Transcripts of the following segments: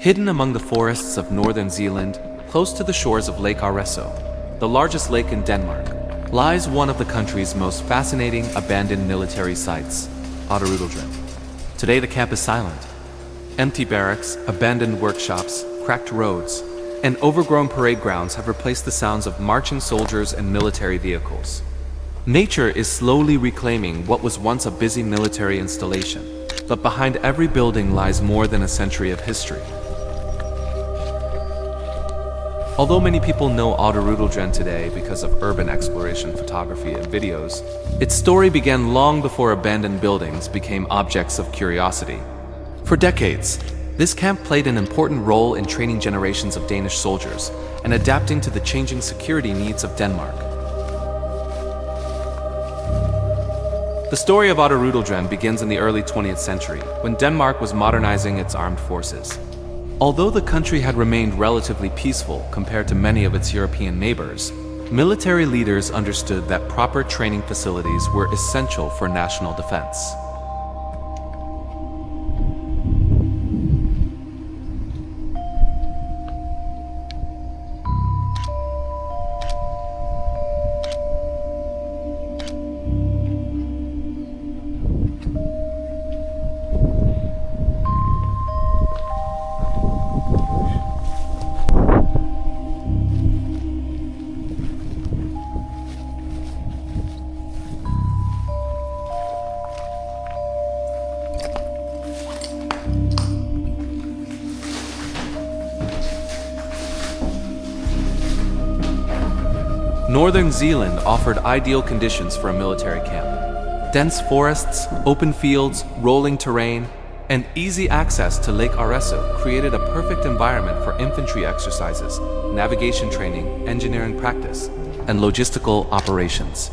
Hidden among the forests of northern Zealand, close to the shores of Lake Arreso, the largest lake in Denmark, lies one of the country's most fascinating abandoned military sites, Auderødlejren. Today the camp is silent. Empty barracks, abandoned workshops, cracked roads, and overgrown parade grounds have replaced the sounds of marching soldiers and military vehicles. Nature is slowly reclaiming what was once a busy military installation, but behind every building lies more than a century of history. Although many people know Auderødlejren today because of urban exploration photography and videos, its story began long before abandoned buildings became objects of curiosity. For decades, this camp played an important role in training generations of Danish soldiers and adapting to the changing security needs of Denmark. The story of Auderødlejren begins in the early 20th century, when Denmark was modernizing its armed forces. Although the country had remained relatively peaceful compared to many of its European neighbors, military leaders understood that proper training facilities were essential for national defense. Northern Zealand offered ideal conditions for a military camp. Dense forests, open fields, rolling terrain, and easy access to Lake Arreso created a perfect environment for infantry exercises, navigation training, engineering practice, and logistical operations.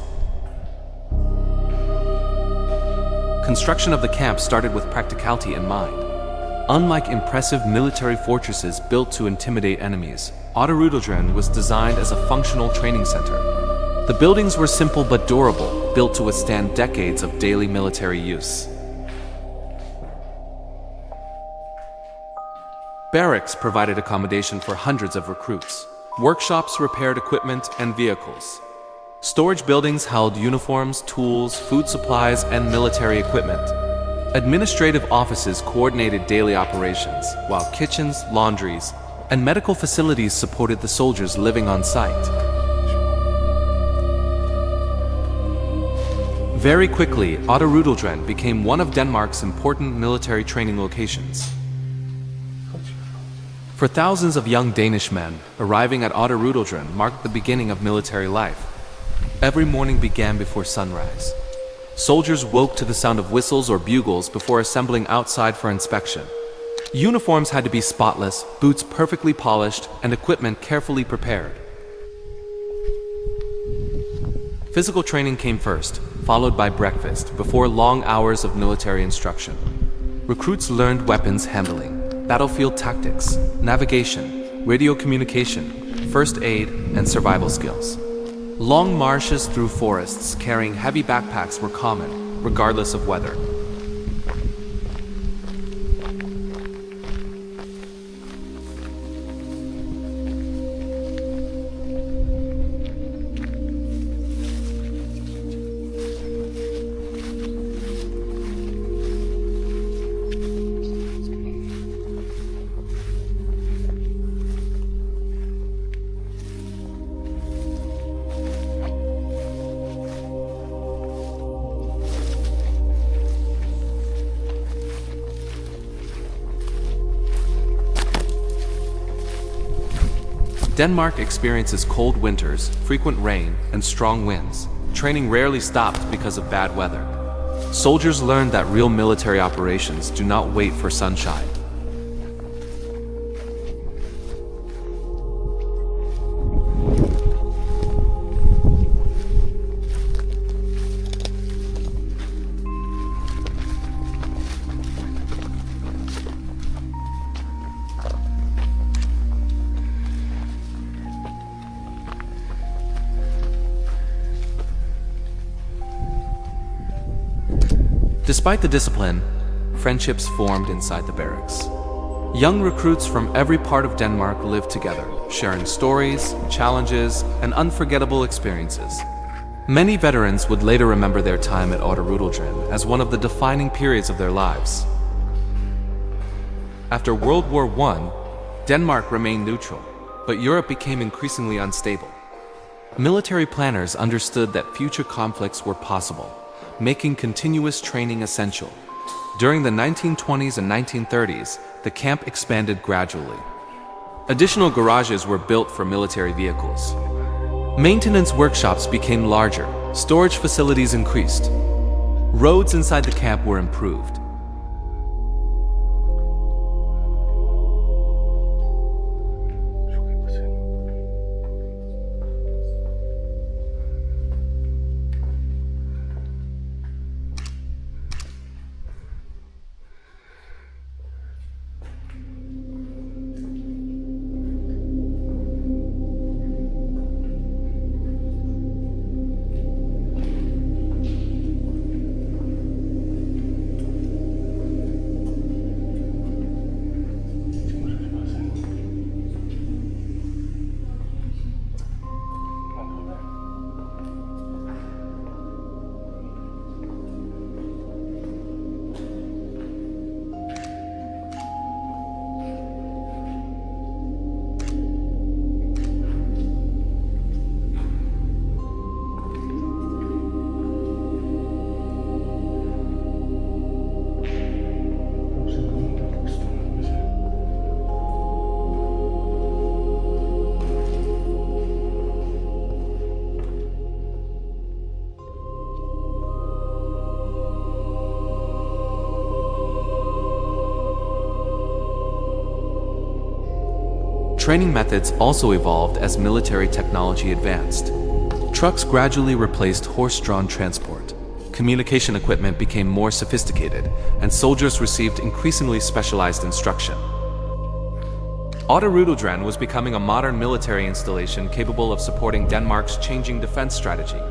Construction of the camp started with practicality in mind. Unlike impressive military fortresses built to intimidate enemies, Auderødlejren was designed as a functional training center. The buildings were simple but durable, built to withstand decades of daily military use. Barracks provided accommodation for hundreds of recruits. Workshops repaired equipment and vehicles. Storage buildings held uniforms, tools, food supplies, and military equipment. Administrative offices coordinated daily operations, while kitchens, laundries, and medical facilities supported the soldiers living on site. Very quickly, Auderødlejren became one of Denmark's important military training locations. For thousands of young Danish men, arriving at Auderødlejren marked the beginning of military life. Every morning began before sunrise. Soldiers woke to the sound of whistles or bugles before assembling outside for inspection. Uniforms had to be spotless, boots perfectly polished, and equipment carefully prepared. Physical training came first, followed by breakfast, before long hours of military instruction. Recruits learned weapons handling, battlefield tactics, navigation, radio communication, first aid, and survival skills. Long marches through forests carrying heavy backpacks were common, regardless of weather. Denmark experiences cold winters, frequent rain, and strong winds. Training rarely stopped because of bad weather. Soldiers learned that real military operations do not wait for sunshine. Despite the discipline, friendships formed inside the barracks. Young recruits from every part of Denmark lived together, sharing stories, challenges, and unforgettable experiences. Many veterans would later remember their time at Auderødlejren as one of the defining periods of their lives. After World War I, Denmark remained neutral, but Europe became increasingly unstable. Military planners understood that future conflicts were possible, making continuous training essential. During the 1920s and 1930s, the camp expanded gradually. Additional garages were built for military vehicles. Maintenance workshops became larger, storage facilities increased. Roads inside the camp were improved. Training methods also evolved as military technology advanced. Trucks gradually replaced horse-drawn transport. Communication equipment became more sophisticated, and soldiers received increasingly specialized instruction. Auderødlejren was becoming a modern military installation capable of supporting Denmark's changing defense strategy.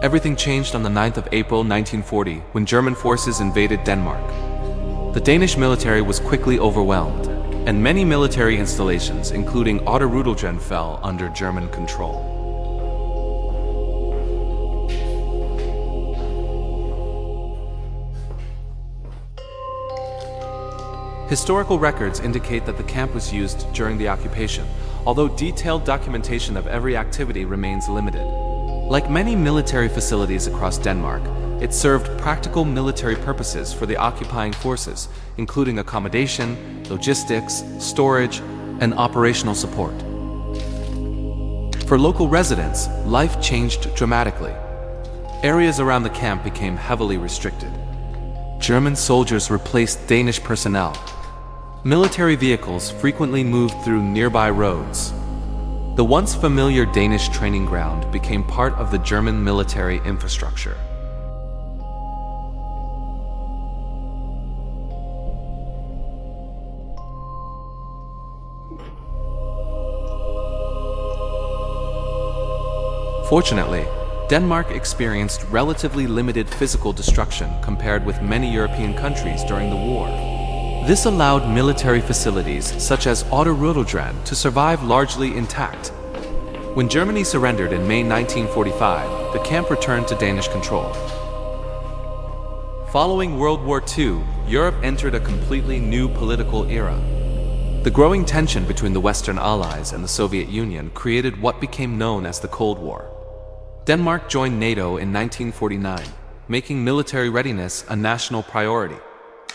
Everything changed on the 9th of April 1940 when German forces invaded Denmark. The Danish military was quickly overwhelmed, and many military installations, including Auderødlejren, fell under German control. Historical records indicate that the camp was used during the occupation, although detailed documentation of every activity remains limited. Like many military facilities across Denmark, it served practical military purposes for the occupying forces, including accommodation, logistics, storage, and operational support. For local residents, life changed dramatically. Areas around the camp became heavily restricted. German soldiers replaced Danish personnel. Military vehicles frequently moved through nearby roads. The once familiar Danish training ground became part of the German military infrastructure. Fortunately, Denmark experienced relatively limited physical destruction compared with many European countries during the war. This allowed military facilities such as Auderødlejren to survive largely intact. When Germany surrendered in May 1945, the camp returned to Danish control. Following World War II, Europe entered a completely new political era. The growing tension between the Western Allies and the Soviet Union created what became known as the Cold War. Denmark joined NATO in 1949, making military readiness a national priority.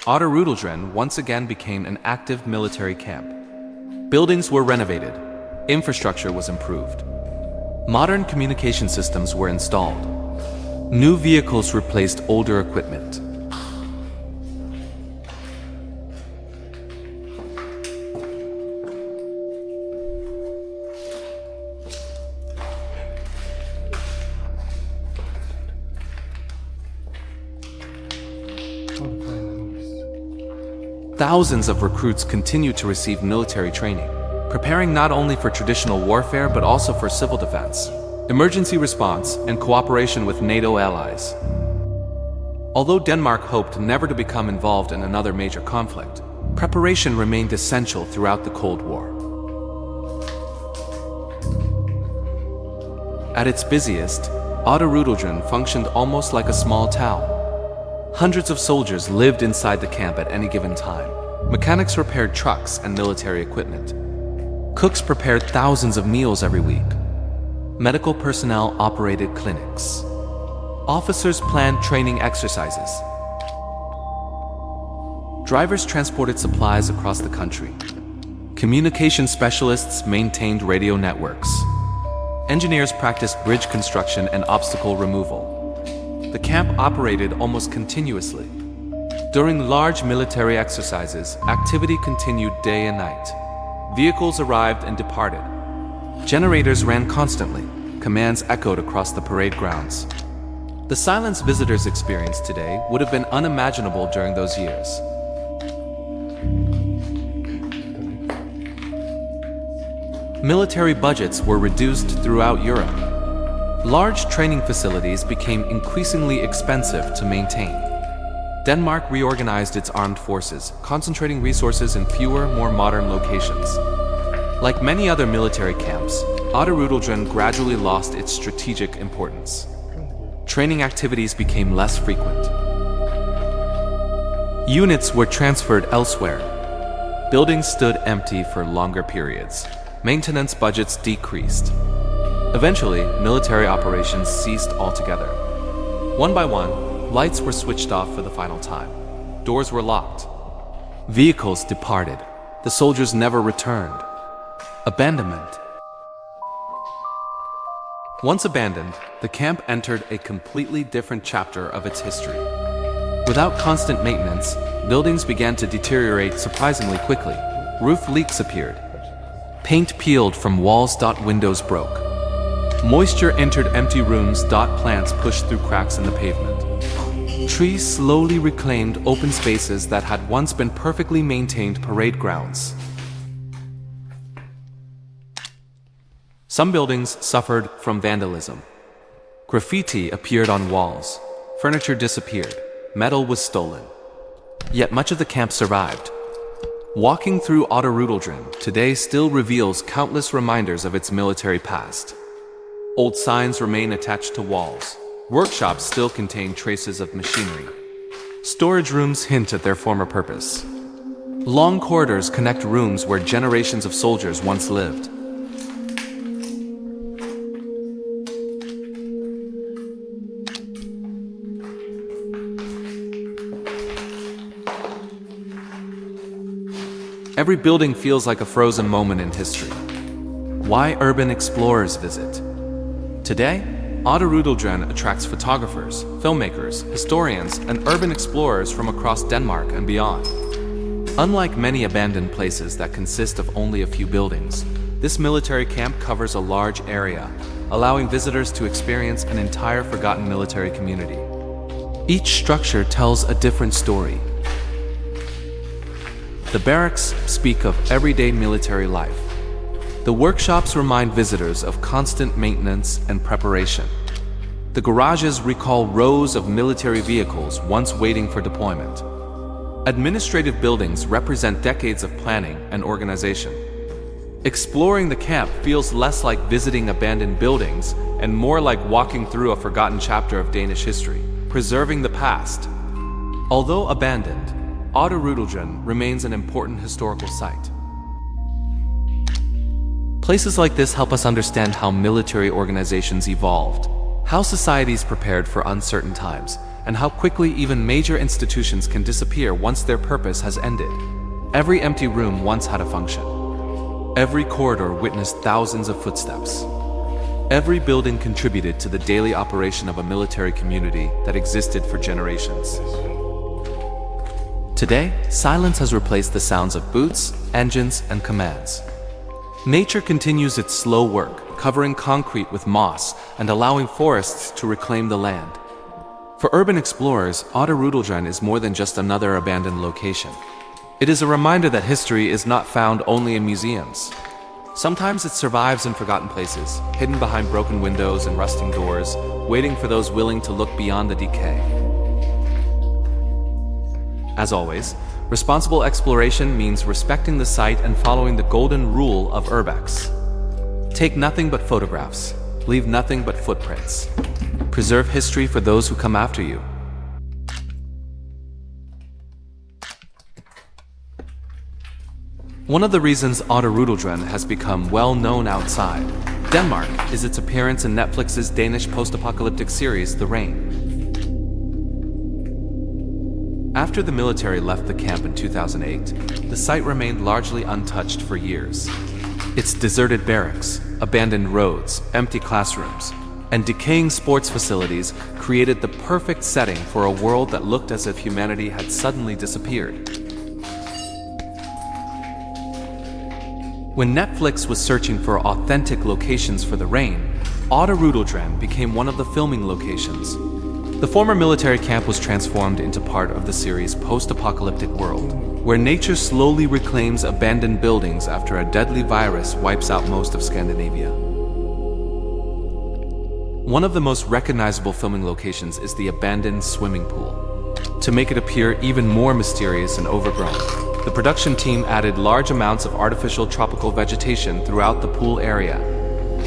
Auderødlejren once again became an active military camp. Buildings were renovated, infrastructure was improved. Modern communication systems were installed. New vehicles replaced older equipment. Thousands of recruits continue to receive military training, preparing not only for traditional warfare but also for civil defense, emergency response, and cooperation with NATO allies. Although Denmark hoped never to become involved in another major conflict, preparation remained essential throughout the Cold War. At its busiest, Auderødlejren functioned almost like a small town. Hundreds of soldiers lived inside the camp at any given time. Mechanics repaired trucks and military equipment. Cooks prepared thousands of meals every week. Medical personnel operated clinics. Officers planned training exercises. Drivers transported supplies across the country. Communication specialists maintained radio networks. Engineers practiced bridge construction and obstacle removal. The camp operated almost continuously. During large military exercises, activity continued day and night. Vehicles arrived and departed. Generators ran constantly. Commands echoed across the parade grounds. The silence visitors experience today would have been unimaginable during those years. Military budgets were reduced throughout Europe. Large training facilities became increasingly expensive to maintain. Denmark reorganized its armed forces, concentrating resources in fewer, more modern locations. Like many other military camps, Auderødlejren gradually lost its strategic importance. Training activities became less frequent. Units were transferred elsewhere. Buildings stood empty for longer periods. Maintenance budgets decreased. Eventually, military operations ceased altogether. One by one, lights were switched off for the final time. Doors were locked. Vehicles departed. The soldiers never returned. Abandonment. Once abandoned, the camp entered a completely different chapter of its history. Without constant maintenance, buildings began to deteriorate surprisingly quickly. Roof leaks appeared. Paint peeled from walls. Windows broke. Moisture entered empty rooms. Plants pushed through cracks in the pavement. Trees slowly reclaimed open spaces that had once been perfectly maintained parade grounds. Some buildings suffered from vandalism. Graffiti appeared on walls. Furniture disappeared. Metal was stolen. Yet much of the camp survived. Walking through Auderødlejren today still reveals countless reminders of its military past. Old signs remain attached to walls. Workshops still contain traces of machinery. Storage rooms hint at their former purpose. Long corridors connect rooms where generations of soldiers once lived. Every building feels like a frozen moment in history. Why urban explorers visit? Today, Auderødlejren attracts photographers, filmmakers, historians, and urban explorers from across Denmark and beyond. Unlike many abandoned places that consist of only a few buildings, this military camp covers a large area, allowing visitors to experience an entire forgotten military community. Each structure tells a different story. The barracks speak of everyday military life. The workshops remind visitors of constant maintenance and preparation. The garages recall rows of military vehicles once waiting for deployment. Administrative buildings represent decades of planning and organization. Exploring the camp feels less like visiting abandoned buildings and more like walking through a forgotten chapter of Danish history, preserving the past. Although abandoned, Auderødlejren remains an important historical site. Places like this help us understand how military organizations evolved, how societies prepared for uncertain times, and how quickly even major institutions can disappear once their purpose has ended. Every empty room once had a function. Every corridor witnessed thousands of footsteps. Every building contributed to the daily operation of a military community that existed for generations. Today, silence has replaced the sounds of boots, engines, and commands. Nature continues its slow work, covering concrete with moss and allowing forests to reclaim the land. For urban explorers, Auderødlejren is more than just another abandoned location. It is a reminder that history is not found only in museums. Sometimes it survives in forgotten places, hidden behind broken windows and rusting doors, waiting for those willing to look beyond the decay. As always, responsible exploration means respecting the site and following the golden rule of URBEX. Take nothing but photographs, leave nothing but footprints. Preserve history for those who come after you. One of the reasons Auderødlejren has become well known outside Denmark is its appearance in Netflix's Danish post-apocalyptic series, The Rain. After the military left the camp in 2008, the site remained largely untouched for years. Its deserted barracks, abandoned roads, empty classrooms, and decaying sports facilities created the perfect setting for a world that looked as if humanity had suddenly disappeared. When Netflix was searching for authentic locations for The Rain, Auderødlejren became one of the filming locations. The former military camp was transformed into part of the series' post-apocalyptic world, where nature slowly reclaims abandoned buildings after a deadly virus wipes out most of Scandinavia. One of the most recognizable filming locations is the abandoned swimming pool. To make it appear even more mysterious and overgrown, the production team added large amounts of artificial tropical vegetation throughout the pool area.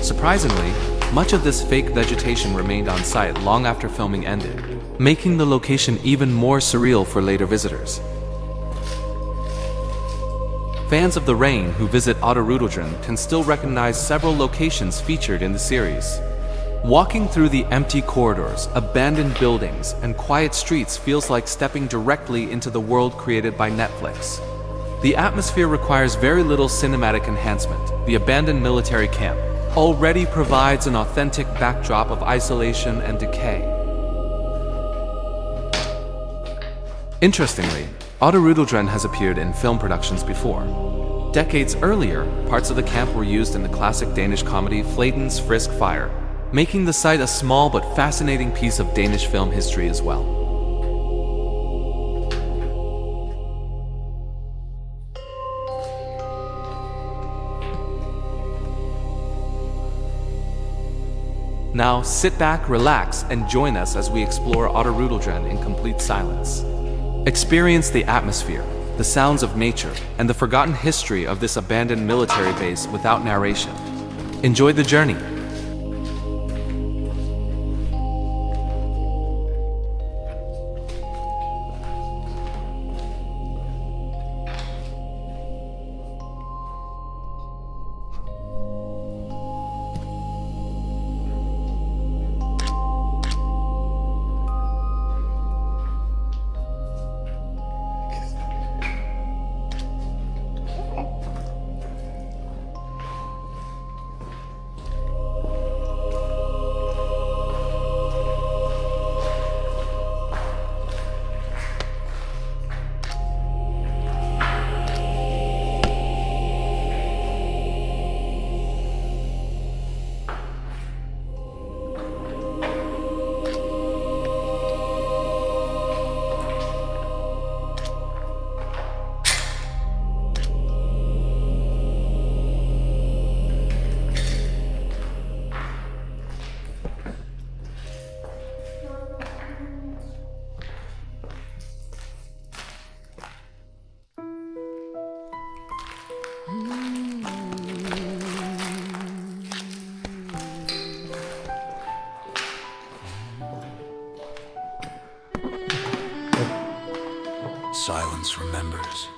Surprisingly, much of this fake vegetation remained on site long after filming ended, making the location even more surreal for later visitors. Fans of The Rain who visit Auderødlejren can still recognize several locations featured in the series. Walking through the empty corridors, abandoned buildings, and quiet streets feels like stepping directly into the world created by Netflix. The atmosphere requires very little cinematic enhancement. The abandoned military camp already provides an authentic backdrop of isolation and decay. Interestingly, Auderødlejren has appeared in film productions before. Decades earlier, parts of the camp were used in the classic Danish comedy Fladen's Frisk Fire, making the site a small but fascinating piece of Danish film history as well. Now sit back, relax, and join us as we explore Auderødlejren in complete silence. Experience the atmosphere, the sounds of nature, and the forgotten history of this abandoned military base without narration. Enjoy the journey. Silence remembers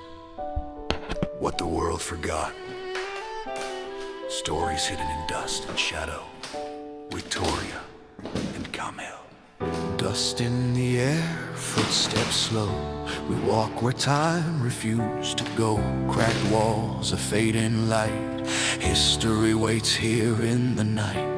what the world forgot. Stories hidden in dust and shadow. Victoria and Camel. Dust in the air, footsteps slow. We walk where time refused to go. Cracked walls, a fading light. History waits here in the night.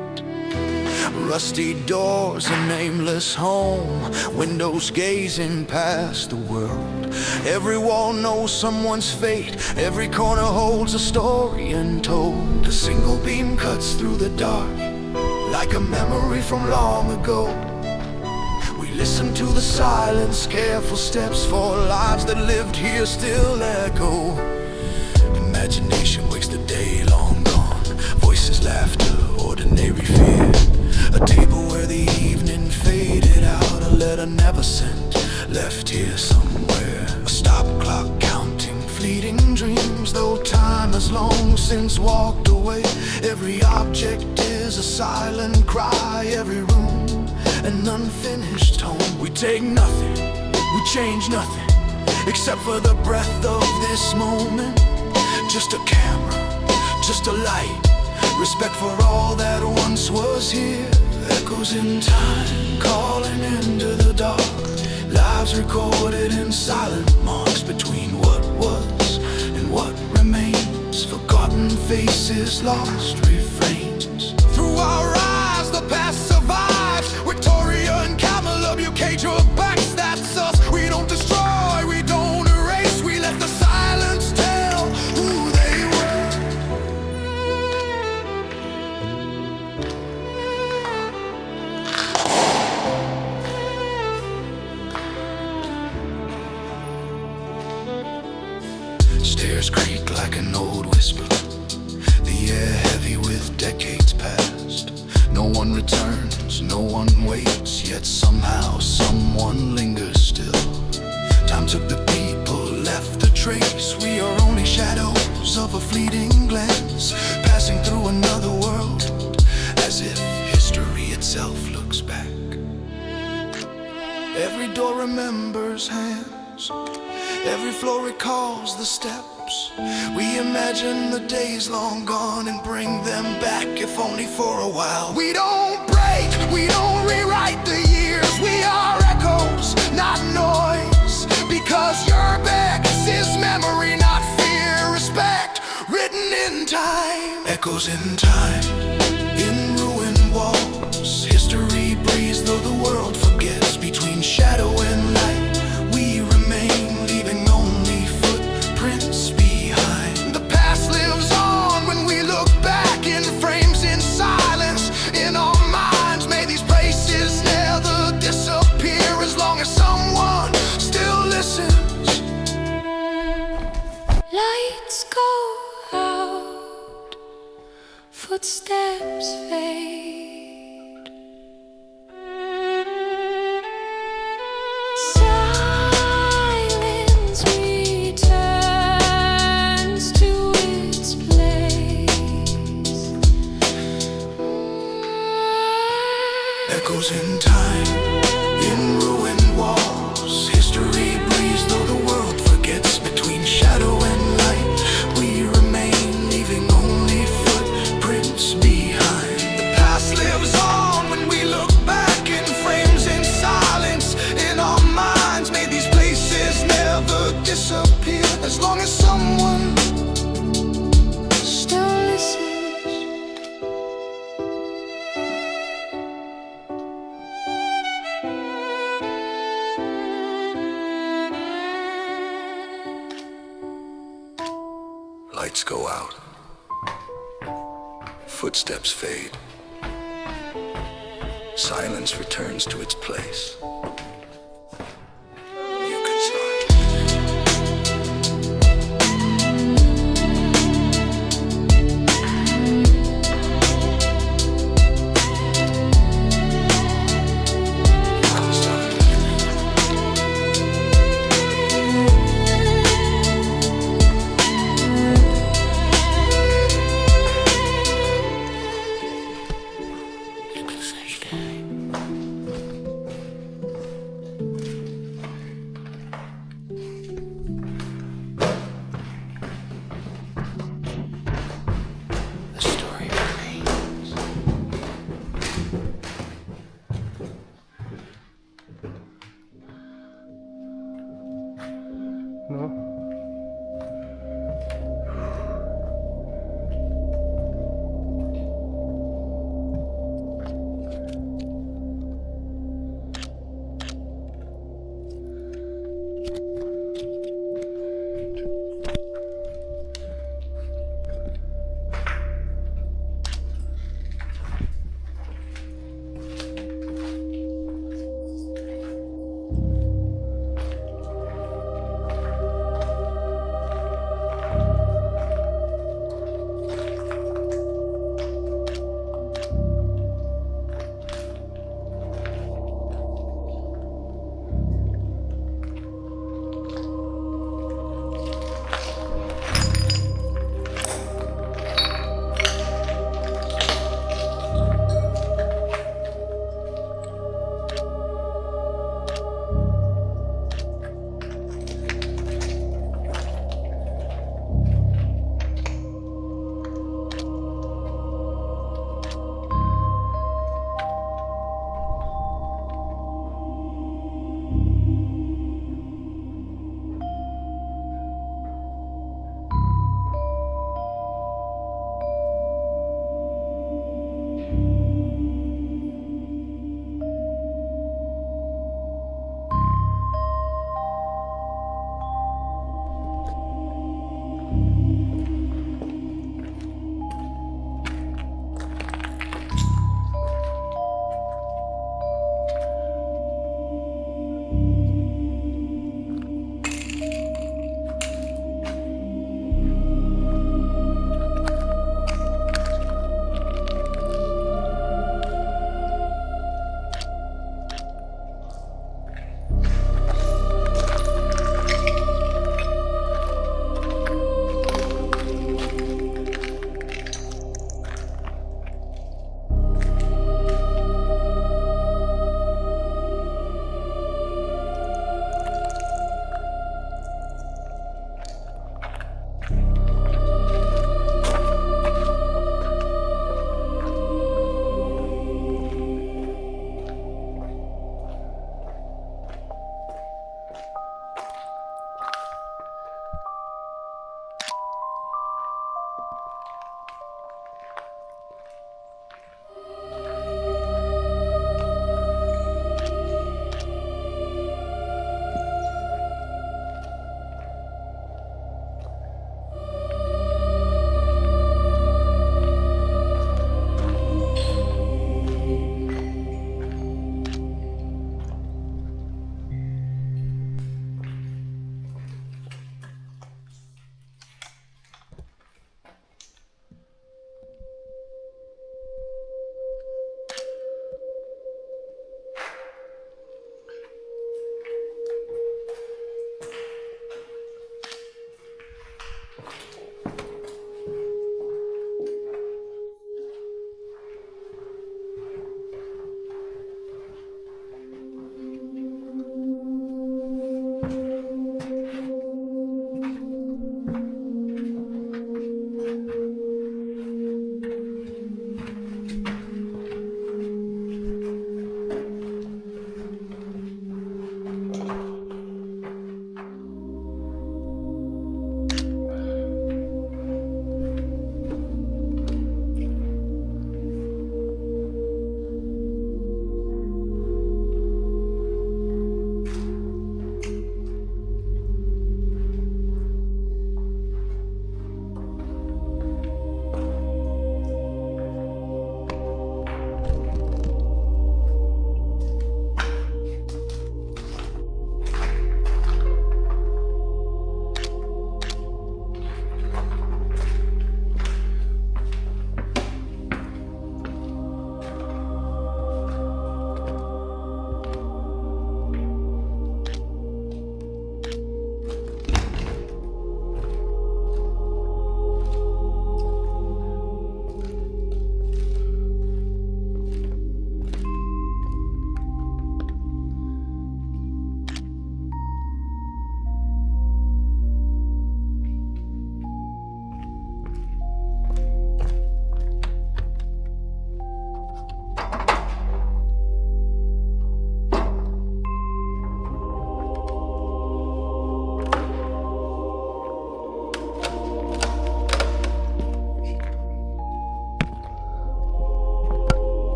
Rusty doors, a nameless home. Windows gazing past the world. Every wall knows someone's fate. Every corner holds a story untold. A single beam cuts through the dark, like a memory from long ago. We Listen to the silence, careful steps for lives that lived here still echo. Imagination wakes the day long gone. Voices, laughter, ordinary fear. A table where the evening faded out. A letter never sent, left here somewhere. A stop clock counting fleeting dreams. Though time has long since walked away, every object is a silent cry. Every room an unfinished home. We take nothing, we change nothing, except for the breath of this moment. Just a camera, just a light, respect for all that once was here. Echoes in time, calling into the dark. Lives recorded in silent marks between what was and what remains. Forgotten faces, lost refrains. Through our eyes the past survives. Victoria and Camel, WKJ.URBEX, that's us. We don't destroy, we don't erase. We let the silence tell who they were. Stairs creak like an old whisper, the air heavy with decades past. No one returns, no one waits, yet somehow someone lingers still. Time took the people, left the trace. We are only shadows of a fleeting glance, passing through another world, as if history itself looks back. Every door remembers hands, every floor recalls the steps. We imagine the days long gone and bring them back, if only for a while. We don't break, we don't rewrite the years. We are echoes, not noise, because URBEX is memory, not fear. Respect, written in time. Echoes in time, in ruined walls. History breathes though the world forgets. Between shadow and light we remain, leaving only footprints behind. The past lives on when we look back, in frames, in silence, in our minds. May these places never disappear, as long as someone still listens. Lights go out, footsteps fade. Silence returns to its place. Echoes in time, in ruined walls. History breathes though the world forgets. Between shadow and light we remain, leaving only footprints behind. The past lives on when we look back, in frames, in silence, in our minds. May these places never disappear, as long as someone Still listens. lights go out, footsteps fade, silence returns to its place. You can start. The story remains. No.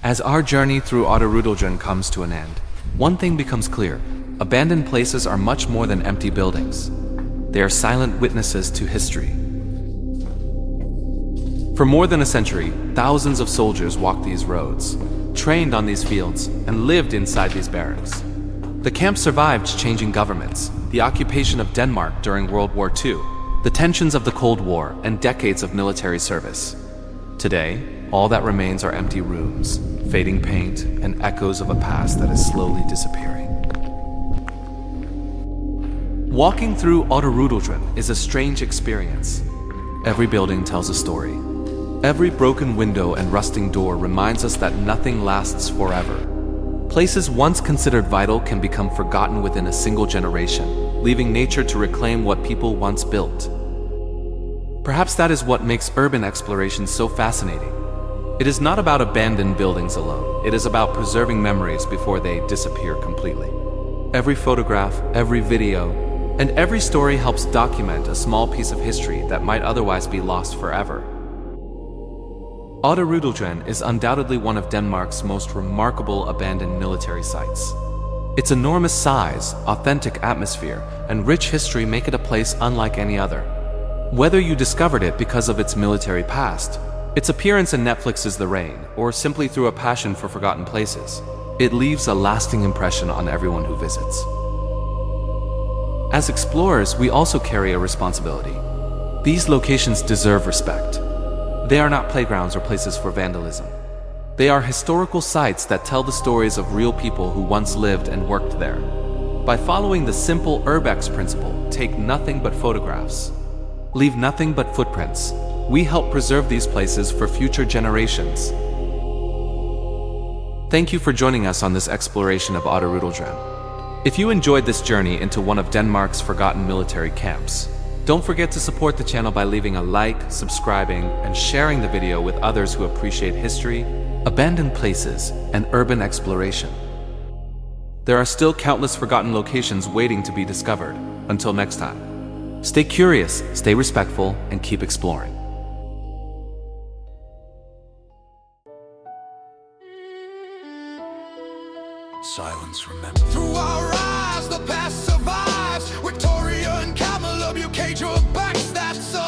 As our journey through Auderødlejren comes to an end, one thing becomes clear. Abandoned places are much more than empty buildings. They are silent witnesses to history. For more than a century, thousands of soldiers walked these roads, trained on these fields, and lived inside these barracks. The camp survived changing governments, the occupation of Denmark during World War II, the tensions of the Cold War, and decades of military service. Today, all that remains are empty rooms, fading paint, and echoes of a past that is slowly disappearing. Walking through Auderødlejren is a strange experience. Every building tells a story. Every broken window and rusting door reminds us that nothing lasts forever. Places once considered vital can become forgotten within a single generation, leaving nature to reclaim what people once built. Perhaps that is what makes urban exploration so fascinating. It is not about abandoned buildings alone. It is about preserving memories before they disappear completely. Every photograph, every video, and every story helps document a small piece of history that might otherwise be lost forever. Auderødlejren is undoubtedly one of Denmark's most remarkable abandoned military sites. Its enormous size, authentic atmosphere, and rich history make it a place unlike any other. Whether you discovered it because of its military past, its appearance in Netflix's The Rain, or simply through a passion for forgotten places, it leaves a lasting impression on everyone who visits. As explorers, we also carry a responsibility. These locations deserve respect. They are not playgrounds or places for vandalism. They are historical sites that tell the stories of real people who once lived and worked there. By following the simple WKJ.URBEX principle, take nothing but photographs, leave nothing but footprints, we help preserve these places for future generations. Thank you for joining us on this exploration of Auderødlejren. If you enjoyed this journey into one of Denmark's forgotten military camps, don't forget to support the channel by leaving a like, subscribing, and sharing the video with others who appreciate history, abandoned places, and urban exploration. There are still countless forgotten locations waiting to be discovered. Until next time, stay curious, stay respectful, and keep exploring. Silence, remember. Through our eyes, the past survives. Victoria and Camel, WKJ.URBEX, that's us.